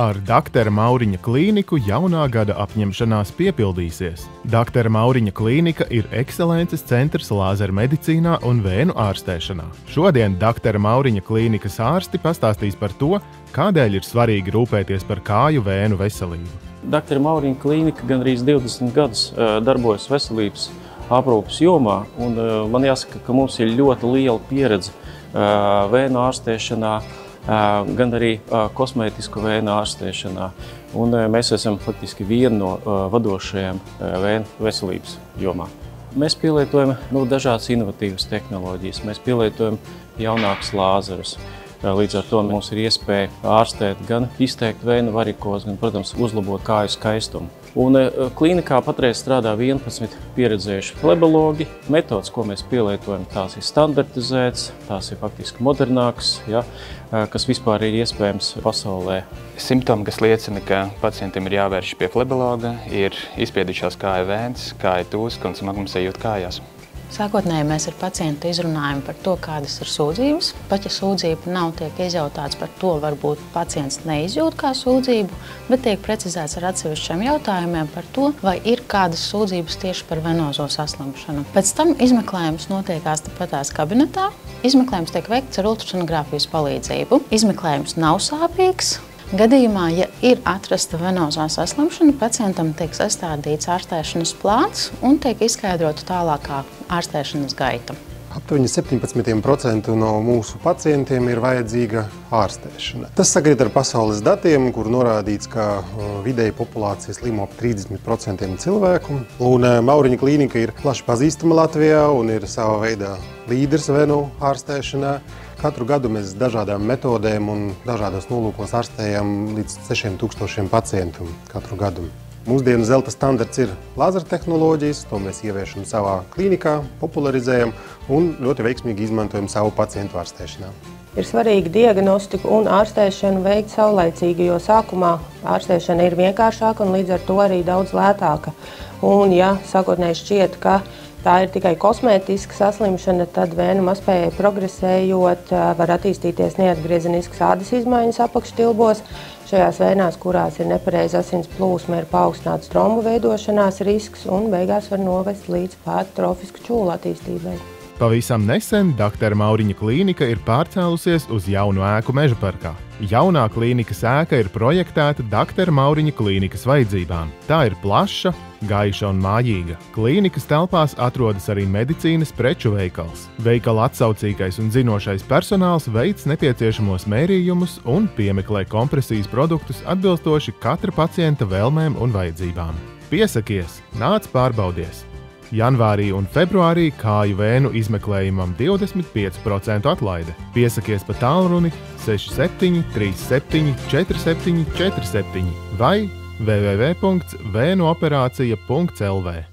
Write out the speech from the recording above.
Ar Dr. Mauriņa klīniku jaunā gada apņemšanās piepildīsies. Dr. Mauriņa klīnika ir ekscelences centrs lāzermedicīnā un vēnu ārstēšanā. Šodien Dr. Mauriņa klīnikas ārsti pastāstīs par to, kādēļ ir svarīgi rūpēties par kāju vēnu veselību. Dr. Mauriņa klīnika gandrīz 20 gadus darbojas veselības aprūpes jomā, un man jāsaka, ka mums ir ļoti liela pieredze vēnu ārstēšanā, gan arī kosmētisku vēnu ārstēšanā. Un mēs esam faktiski viena no vadošajām vēnu veselības jomā. Mēs pielietojam dažādas inovatīvas tehnoloģijas, mēs pielietojam jaunākus lāzerus. Līdz ar to mums ir iespēja ārstēt gan izteikt vēnu varikozi, gan, protams, uzlabot kāju skaistumu. Un klīnikā patreiz strādā 11 pieredzējuši flebologi. Metodas, ko mēs pielietojam, tās ir standartizētas, tās ir faktiski modernākas, kas vispār ir iespējams pasaulē. Simptomi, kas liecina, ka pacientam ir jāvērš pie flebologa, ir izspiedījušās kāju vēns, kāju tūska un smagums sajūta kājās. Sākotnēji mēs ar pacientu izrunājam par to, kādas ir sūdzības. Pat ja sūdzība nav tiek izjautāts par to, varbūt pacients neizjūt kā sūdzību, bet tiek precizēts ar atsevišķiem jautājumiem par to, vai ir kādas sūdzības tieši par venozo saslimšanu. Pēc tam izmeklējums notiekās tepatās kabinetā. Izmeklējums tiek veikts ar ultrasonogrāfijas palīdzību. Izmeklējums nav sāpīgs. Gadījumā, ja ir atrasta venozā saslimšana, pacientam tiek sastādīts ārstēšanas plāns un tiek izskaidrota tālākā ārstēšanas gaita. Aptuveni 17% no mūsu pacientiem ir vajadzīga ārstēšana. Tas sakrīt ar pasaules datiem, kur norādīts, ka vidēji populācija slimo ap 30% cilvēku. Un Mauriņa klīnika ir plaši pazīstama Latvijā un ir savā veidā līderis vēnu ārstēšanā. Katru gadu mēs dažādām metodēm un dažādos nolūkos ārstējam līdz 6000 pacientu katru gadu. Mūsdienu zelta standarts ir lāzertehnoloģijas, to mēs ieviešam savā klīnikā, popularizējam un ļoti veiksmīgi izmantojam savu pacientu ārstēšanā. Ir svarīgi diagnostiku un ārstēšanu veikt saulaicīgi, jo sākumā ārstēšana ir vienkāršāka un līdz ar to arī daudz lētāka. Un ja sākotnēji šķiet, ka tā ir tikai kosmētiska saslimšana, tad vēnu mazspējai progresējot var attīstīties neatgriezeniskas ādas izmaiņas apakštilbos. Šajās vēnās, kurās ir nepareiza asins plūsma, ir paaugstināts trombu veidošanās risks un beigās var novest līdz pat trofisku čūlu attīstībai. Pavisam nesen Dr. Mauriņa klīnika ir pārcēlusies uz jaunu ēku Mežaparkā. Jaunā klīnikas ēka ir projektēta Dr. Mauriņa klīnikas vajadzībām. Tā ir plaša, gaiša un mājīga. Klīnikas telpās atrodas arī medicīnas preču veikals. Veikala atsaucīgais un zinošais personāls veic nepieciešamos mērījumus un piemeklē kompresijas produktus atbilstoši katra pacienta vēlmēm un vajadzībām. Piesakies, nāc pārbaudies! Janvārī un februārī kāju vēnu izmeklējumam 25% atlaide. Piesakies pa tālruni 67 37 47 47 vai www.vēnuoperācija.lv.